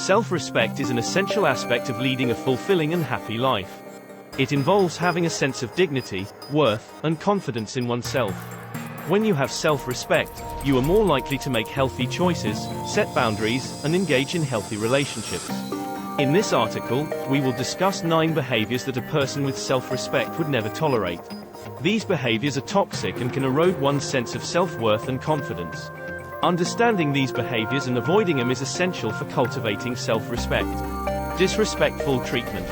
Self-respect is an essential aspect of leading a fulfilling and happy life. It involves having a sense of dignity, worth, and confidence in oneself. When you have self-respect, you are more likely to make healthy choices, set boundaries, and engage in healthy relationships. In this article, we will discuss 9 behaviors that a person with self-respect would never tolerate. These behaviors are toxic and can erode one's sense of self-worth and confidence. Understanding these behaviors and avoiding them is essential for cultivating self-respect. Disrespectful treatment.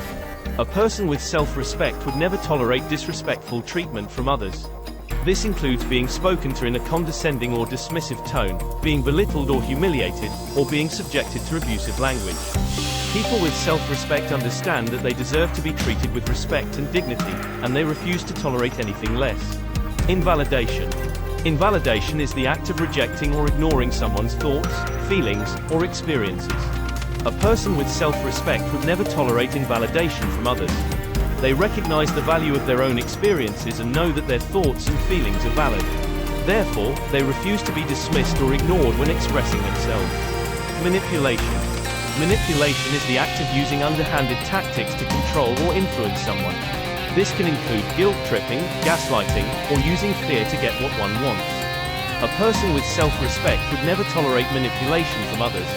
A person with self-respect would never tolerate disrespectful treatment from others. This includes being spoken to in a condescending or dismissive tone, being belittled or humiliated, or being subjected to abusive language. People with self-respect understand that they deserve to be treated with respect and dignity, and they refuse to tolerate anything less. Invalidation. Invalidation is the act of rejecting or ignoring someone's thoughts, feelings, or experiences. A person with self-respect would never tolerate invalidation from others. They recognize the value of their own experiences and know that their thoughts and feelings are valid. Therefore, they refuse to be dismissed or ignored when expressing themselves. Manipulation. Manipulation is the act of using underhanded tactics to control or influence someone. This can include guilt-tripping, gaslighting, or using fear to get what one wants. A person with self-respect would never tolerate manipulation from others.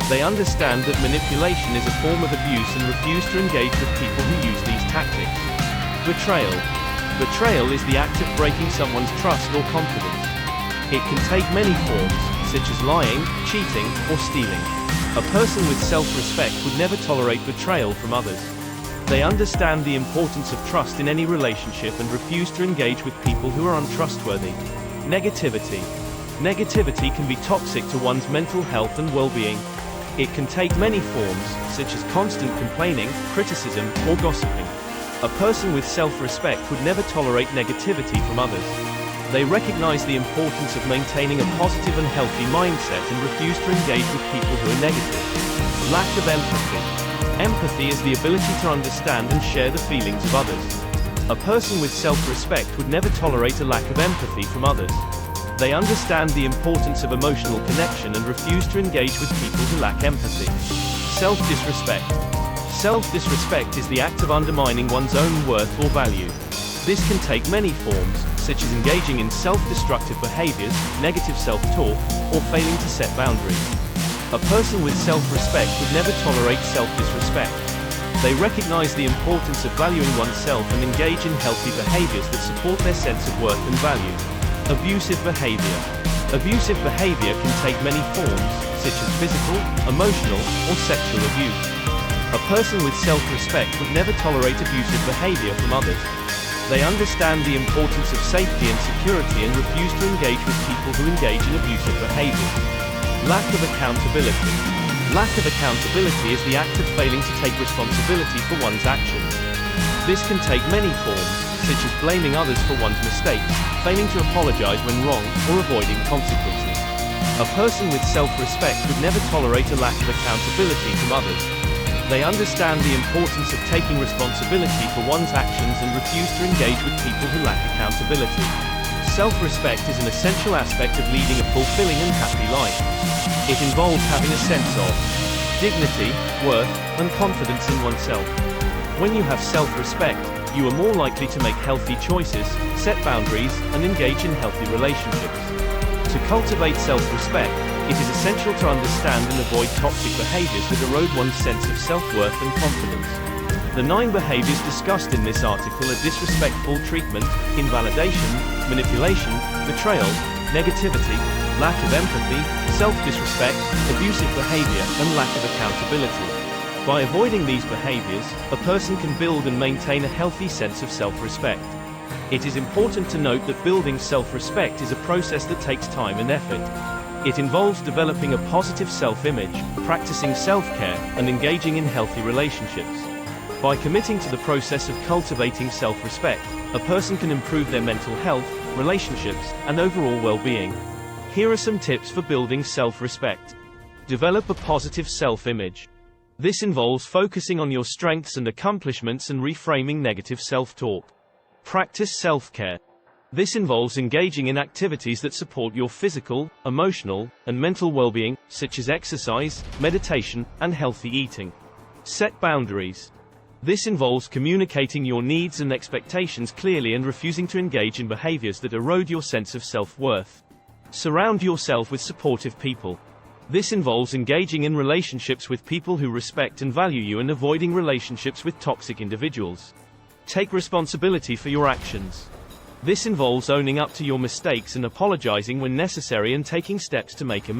They understand that manipulation is a form of abuse and refuse to engage with people who use these tactics. Betrayal. Betrayal is the act of breaking someone's trust or confidence. It can take many forms, such as lying, cheating, or stealing. A person with self-respect would never tolerate betrayal from others. They understand the importance of trust in any relationship and refuse to engage with people who are untrustworthy. Negativity. Negativity can be toxic to one's mental health and well-being. It can take many forms, such as constant complaining, criticism, or gossiping. A person with self-respect would never tolerate negativity from others. They recognize the importance of maintaining a positive and healthy mindset and refuse to engage with people who are negative. Lack of empathy. Empathy is the ability to understand and share the feelings of others. A person with self-respect would never tolerate a lack of empathy from others. They understand the importance of emotional connection and refuse to engage with people who lack empathy. Self-disrespect. Self-disrespect is the act of undermining one's own worth or value. This can take many forms, such as engaging in self-destructive behaviors, negative self-talk, or failing to set boundaries. A person with self-respect would never tolerate self-disrespect. They recognize the importance of valuing oneself and engage in healthy behaviors that support their sense of worth and value. Abusive behavior. Abusive behavior can take many forms, such as physical, emotional, or sexual abuse. A person with self-respect would never tolerate abusive behavior from others. They understand the importance of safety and security and refuse to engage with people who engage in abusive behavior. Lack of accountability. Lack of accountability is the act of failing to take responsibility for one's actions. This can take many forms, such as blaming others for one's mistakes, failing to apologize when wrong, or avoiding consequences. A person with self-respect would never tolerate a lack of accountability from others. They understand the importance of taking responsibility for one's actions and refuse to engage with people who lack accountability. Self-respect is an essential aspect of leading a fulfilling and happy life. It involves having a sense of dignity, worth, and confidence in oneself. When you have self-respect, you are more likely to make healthy choices, set boundaries, and engage in healthy relationships. To cultivate self-respect, it is essential to understand and avoid toxic behaviors that erode one's sense of self-worth and confidence. The 9 behaviors discussed in this article are disrespectful treatment, invalidation, manipulation, betrayal, negativity, lack of empathy, self-disrespect, abusive behavior, and lack of accountability. By avoiding these behaviors, a person can build and maintain a healthy sense of self-respect. It is important to note that building self-respect is a process that takes time and effort. It involves developing a positive self-image, practicing self-care, and engaging in healthy relationships. By committing to the process of cultivating self-respect, a person can improve their mental health, relationships, and overall well-being. Here are some tips for building self-respect. Develop a positive self-image. This involves focusing on your strengths and accomplishments and reframing negative self-talk. Practice self-care. This involves engaging in activities that support your physical, emotional, and mental well-being, such as exercise, meditation, and healthy eating. Set boundaries. This involves communicating your needs and expectations clearly and refusing to engage in behaviors that erode your sense of self-worth. Surround yourself with supportive people. This involves engaging in relationships with people who respect and value you and avoiding relationships with toxic individuals. Take responsibility for your actions. This involves owning up to your mistakes and apologizing when necessary and taking steps to make amends.